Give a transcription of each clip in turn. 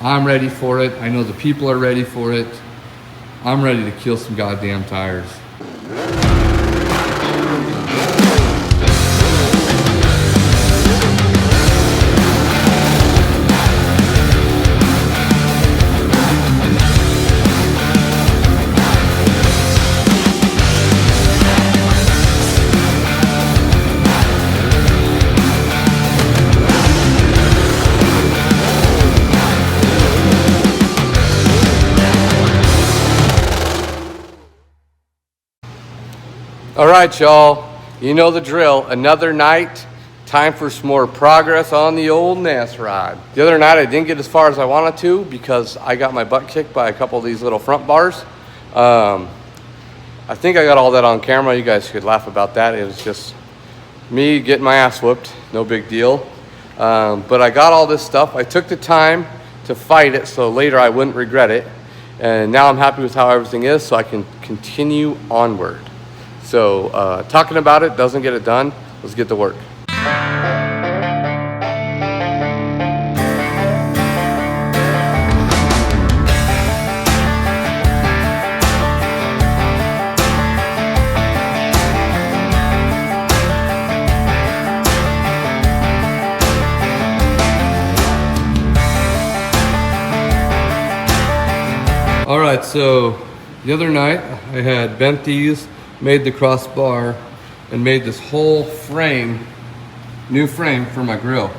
I'm ready for it. I know the people are ready for it. I'm ready to kill some goddamn tires. All right, y'all, you know the drill. Another night, time for some more progress on the old NASROD. The other night, I didn't get as far as I wanted to because I got my butt kicked by a couple of these little front bars. I think I got all that on camera. You guys could laugh about that. It was just me getting my ass whooped. No big deal. But I got all this stuff. I took the time to fight it so later I wouldn't regret it. And now I'm happy with how everything is, so I can continue onward. So talking about it doesn't get it done. Let's get to work. All right, so the other night I had bent these, made the crossbar, and made this whole frame, new frame for my grill.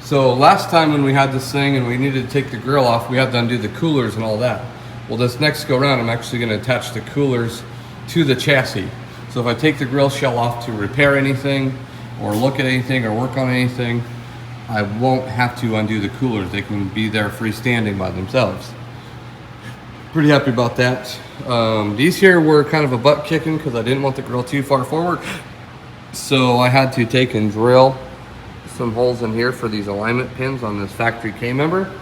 So last time when we had this thing and we needed to take the grill off, we had to undo the coolers and all that. Well, this next go around, I'm actually gonna attach the coolers to the chassis. So if I take the grill shell off to repair anything or look at anything or work on anything, I won't have to undo the coolers. They can be there freestanding by themselves. Pretty happy about that. These here were kind of a butt kicking because I didn't want the grill too far forward. So I had to take and drill some holes in here for these alignment pins on this factory K-member.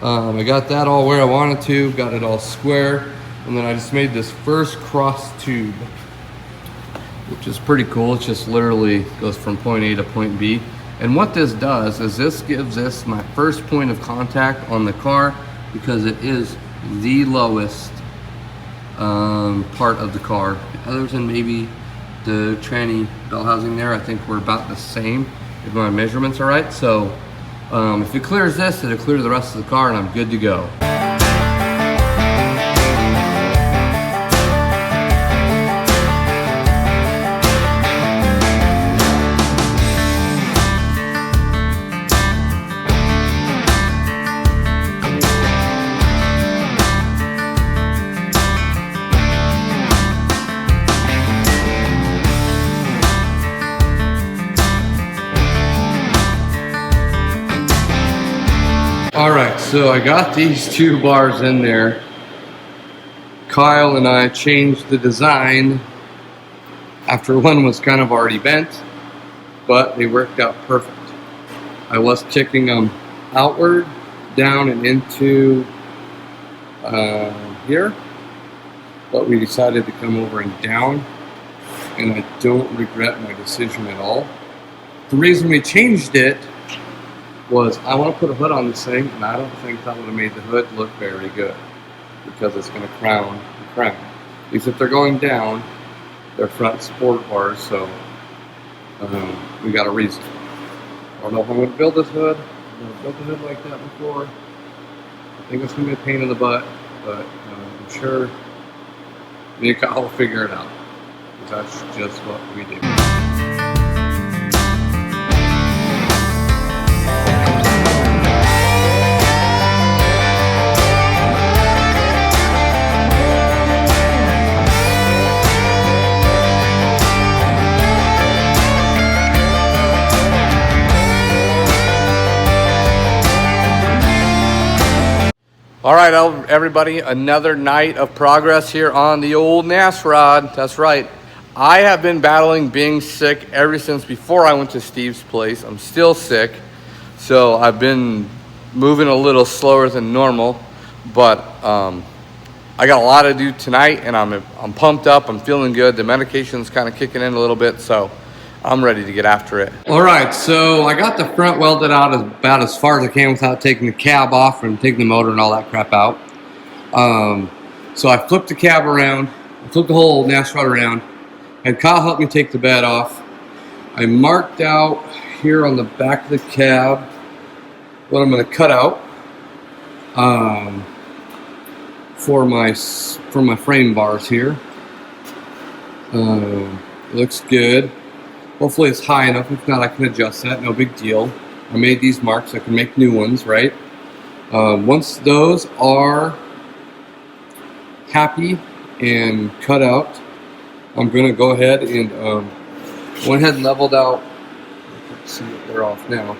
I got that all where I wanted to, got it all square. And then I just made this first cross tube, which is pretty cool. It just literally goes from point A to point B. And what this does is this gives this my first point of contact on the car because it is the lowest part of the car. Other than maybe the tranny bell housing there, I think we're about the same if my measurements are right. So if it clears this, it'll clear the rest of the car and I'm good to go. All right, so I got these two bars in there. Kyle and I changed the design after one was kind of already bent, but they worked out perfect. I was kicking them outward, down and into here, but we decided to come over and down, and I don't regret my decision at all. The reason we changed it was I want to put a hood on this thing, and I don't think that would have made the hood look very good because it's going to crown the crown. These, if they're going down, they're front sport bars, so we got a reason. I don't know if I'm going to build this hood. I've never built a hood like that before. I think it's going to be a pain in the butt, but I'm sure me and Kyle will figure it out because that's just what we do. All right, everybody, another night of progress here on the old NASROD. That's right. I have been battling being sick ever since before I went to Steve's place. I'm still sick, so I've been moving a little slower than normal, but I got a lot to do tonight, and I'm pumped up. I'm feeling good. The medication's kind of kicking in a little bit, so I'm ready to get after it. All right, so I got the front welded out about as far as I can without taking the cab off and taking the motor and all that crap out. So I flipped the cab around, I flipped the whole NASROD around, and Kyle helped me take the bed off. I marked out here on the back of the cab what I'm going to cut out for my frame bars here. Looks good. Hopefully it's high enough. If not, I can adjust that. No big deal. I made these marks. I can make new ones, right? Once those are happy and cut out, I'm going to go ahead and went ahead and leveled out. Let's see if they're off now.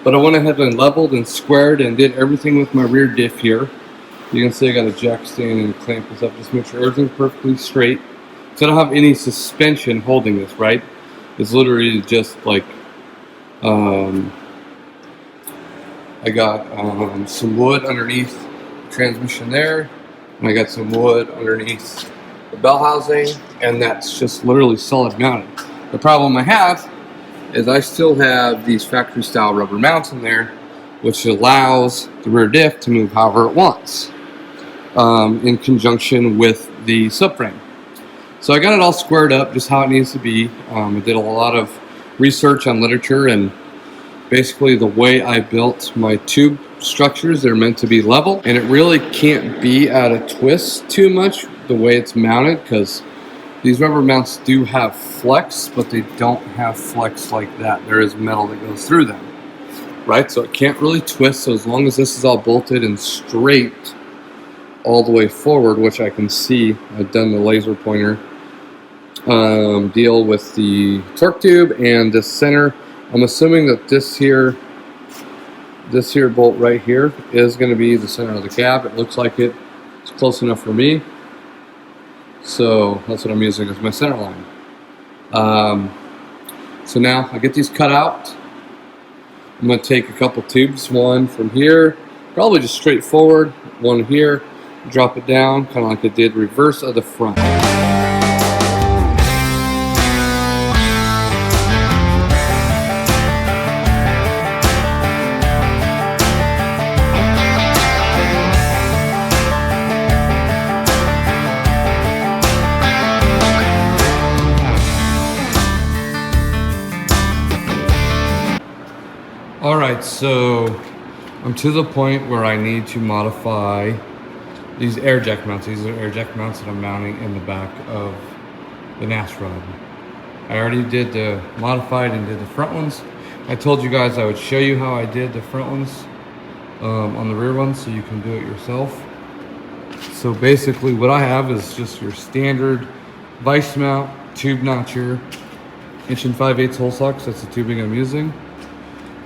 But I went ahead and leveled and squared and did everything with my rear diff here. You can see I got a jack stand and clamp this up. Just make sure everything's perfectly straight. So I don't have any suspension holding this, right? It's literally just like, I got some wood underneath the transmission there, and I got some wood underneath the bell housing, and that's just literally solid mounted. The problem I have is I still have these factory style rubber mounts in there, which allows the rear diff to move however it wants, in conjunction with the subframe. So I got it all squared up just how it needs to be. I did a lot of research on literature, and basically the way I built my tube structures, they're meant to be level, and it really can't be at a twist too much the way it's mounted, because these rubber mounts do have flex, but they don't have flex like that. There is metal that goes through them, right? So it can't really twist. So as long as this is all bolted and straight all the way forward, which I can see, I've done the laser pointer deal with the torque tube and the center. I'm assuming that this here bolt right here is going to be the center of the cab. It looks like it's close enough for me, so that's what I'm using as my center line. So now I get these cut out. I'm going to take a couple tubes, one from here, probably just straight forward, one here, drop it down kind of like I did reverse of the front. Alright, so I'm to the point where I need to modify these air jack mounts. These are air jack mounts that I'm mounting in the back of the NASROD. I already did the modified and did the front ones. I told you guys I would show you how I did the front ones on the rear ones, so you can do it yourself. So basically what I have is just your standard vice mount, tube notcher, 1 5/8 hole socks. That's the tubing I'm using.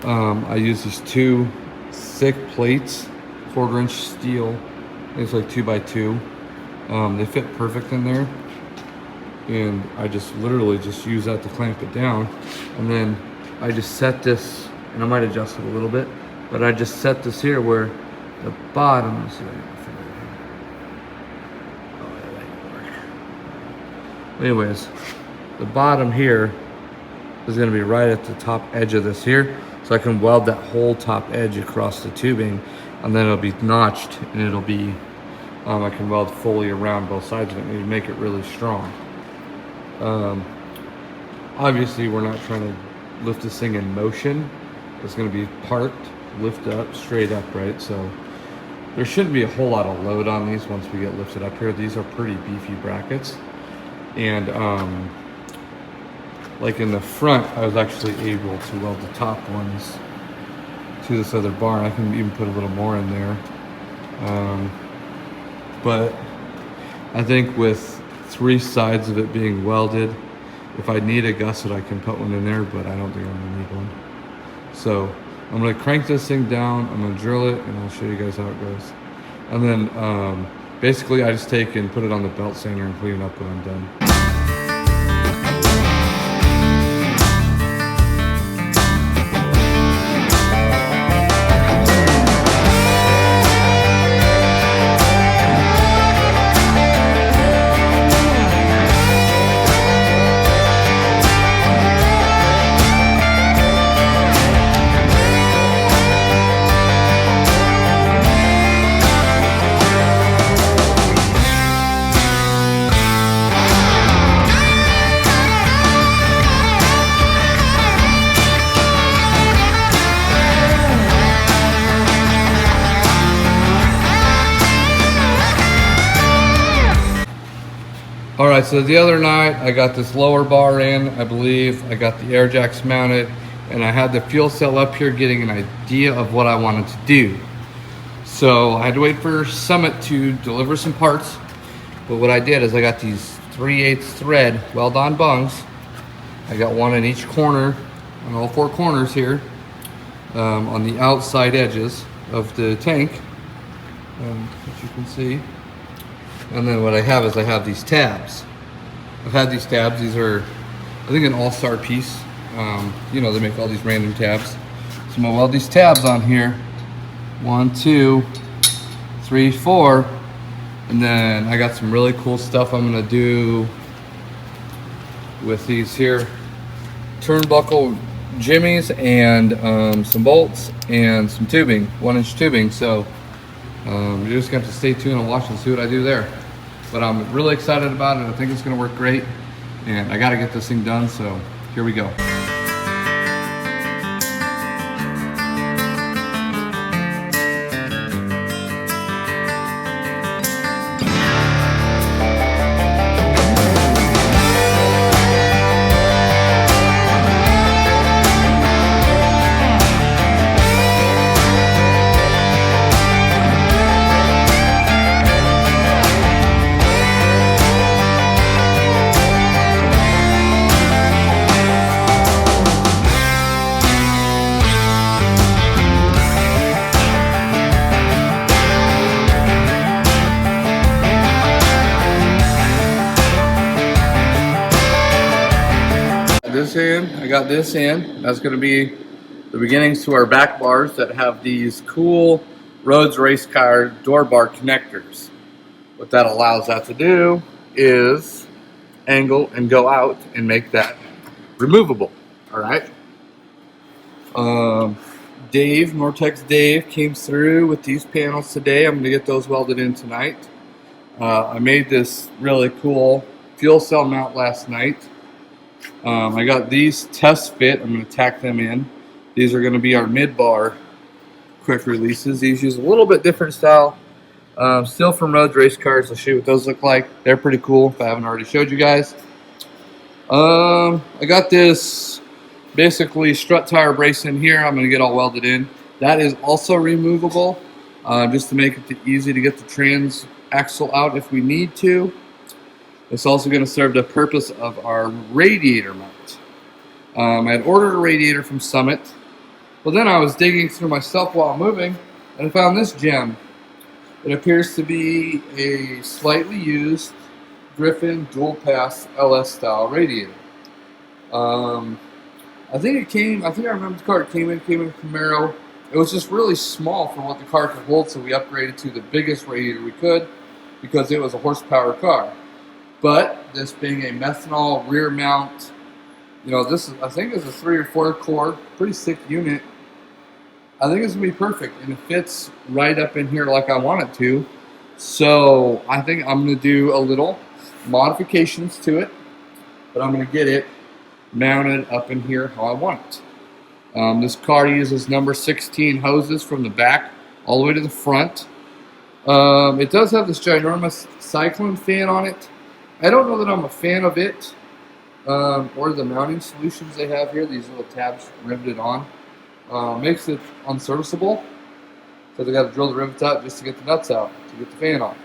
I use these two thick plates, 1/4 steel. It's like 2x2. They fit perfect in there, and I just literally just use that to clamp it down. And then I just set this, and I might adjust it a little bit, but I just set this here where the bottom. Let's see if I can fit it here. Oh, that ain't work. Anyways, the bottom here is going to be right at the top edge of this here. So I can weld that whole top edge across the tubing, and then it'll be notched, and it'll be, I can weld fully around both sides of it and make it really strong. Obviously we're not trying to lift this thing in motion. It's going to be parked, lift up, straight up, right? So there shouldn't be a whole lot of load on these once we get lifted up here. These are pretty beefy brackets. And like in the front, I was actually able to weld the top ones to this other bar. I can even put a little more in there. But I think with 3 sides of it being welded, if I need a gusset, I can put one in there, but I don't think I'm gonna need one. So I'm gonna crank this thing down, I'm gonna drill it, and I'll show you guys how it goes. And then basically I just take and put it on the belt sander and clean it up when I'm done. All right, so the other night I got this lower bar in, I believe. I got the air jacks mounted, and I had the fuel cell up here getting an idea of what I wanted to do. So I had to wait for Summit to deliver some parts. But what I did is I got these 3/8 thread weld-on bungs. I got one in each corner, on all 4 corners here, on the outside edges of the tank, as you can see. And then what I have is I have these tabs. I've had these tabs. These are, I think, an all-star piece. You know, they make all these random tabs. So I'm gonna weld these tabs on here. 1, 2, 3, 4. And then I got some really cool stuff I'm gonna do with these here turnbuckle jimmies and some bolts and some tubing, 1-inch tubing. So you're just gonna have to stay tuned and watch and see what I do there. But I'm really excited about it. I think it's gonna work great, and I gotta get this thing done, so here we go. I got this in. That's going to be the beginnings to our back bars that have these cool Rhodes race car door bar connectors. What that allows that to do is angle and go out and make that removable. All right. Dave, Nortex Dave, came through with these panels today. I'm going to get those welded in tonight. I made this really cool fuel cell mount last night. I got these test fit. I'm going to tack them in. These are going to be our mid-bar quick releases. These use a little bit different style. Still from Rhodes race cars. I'll show you what those look like. They're pretty cool if I haven't already showed you guys. I got this basically strut tire brace in here. I'm going to get all welded in. That is also removable, just to make it easy to get the trans axle out if we need to. It's also going to serve the purpose of our radiator mount. I had ordered a radiator from Summit. Well, then I was digging through my stuff while moving, and I found this gem. It appears to be a slightly used Griffin dual pass LS style radiator. I think I remember the car. It came in a Camaro. It was just really small for what the car could hold, so we upgraded to the biggest radiator we could because it was a horsepower car. But this being a methanol rear mount, you know, this is, I think is a 3 or 4 core, pretty sick unit. I think it's gonna be perfect, and it fits right up in here like I want it to. So I think I'm gonna do a little modifications to it, but I'm gonna get it mounted up in here how I want it. This car uses number 16 hoses from the back all the way to the front. It does have this ginormous cyclone fan on it. I don't know that I'm a fan of it, or the mounting solutions they have here, these little tabs riveted on. Makes it unserviceable, because I got to drill the rivets out just to get the nuts out, to get the fan on.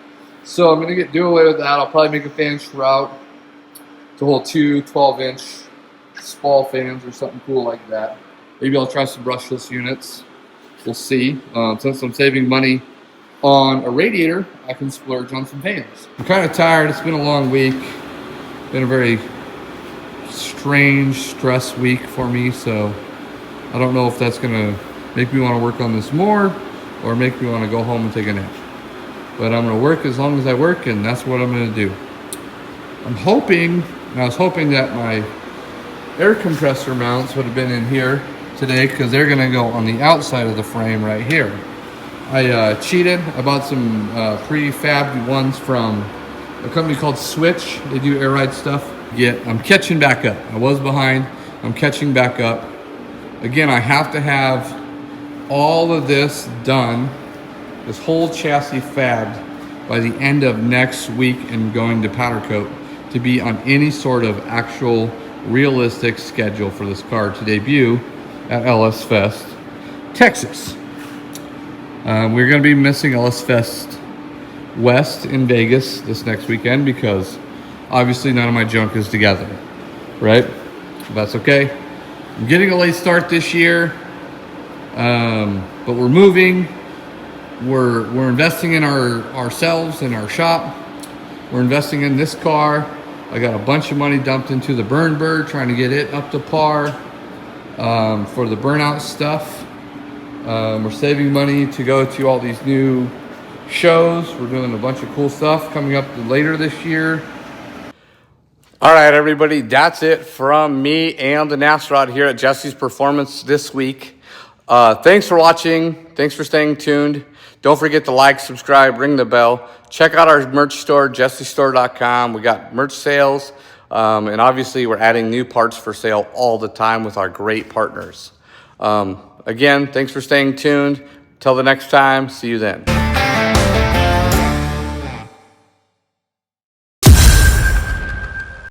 So I'm going to do away with that. I'll probably make a fan shroud to hold 2 12-inch spall fans or something cool like that. Maybe I'll try some brushless units. We'll see. Since I'm saving money on a radiator, I can splurge on some fans. I'm kind of tired. It's been a long week. Been a very strange stress week for me, so I don't know if that's gonna make me want to work on this more or make me want to go home and take a nap. But I'm gonna work as long as I work, and that's what I'm gonna do. I was hoping that my air compressor mounts would have been in here today, because they're gonna go on the outside of the frame right here. I cheated. I bought some prefabbed ones from a company called Switch. They do air ride stuff. I'm catching back up. I was behind. I'm catching back up. Again, I have to have all of this done, this whole chassis fabbed, by the end of next week and going to powder coat. to be on any sort of actual realistic schedule for this car to debut at LS Fest Texas. We're going to be missing LS Fest West in Vegas this next weekend because obviously none of my junk is together, right? But that's okay. I'm getting a late start this year, but we're moving. We're investing in ourselves and our shop. We're investing in this car. I got a bunch of money dumped into the Burn Bird, trying to get it up to par for the burnout stuff. We're saving money to go to all these new shows. We're doing a bunch of cool stuff coming up later this year. All right, everybody, that's it from me and the NASROD here at Jesse's Performance this week. Thanks for watching. Thanks for staying tuned. Don't forget to like, subscribe, ring the bell. Check out our merch store, jessestore.com. We got merch sales, and obviously we're adding new parts for sale all the time with our great partners. Again, thanks for staying tuned. Till the next time, see you then.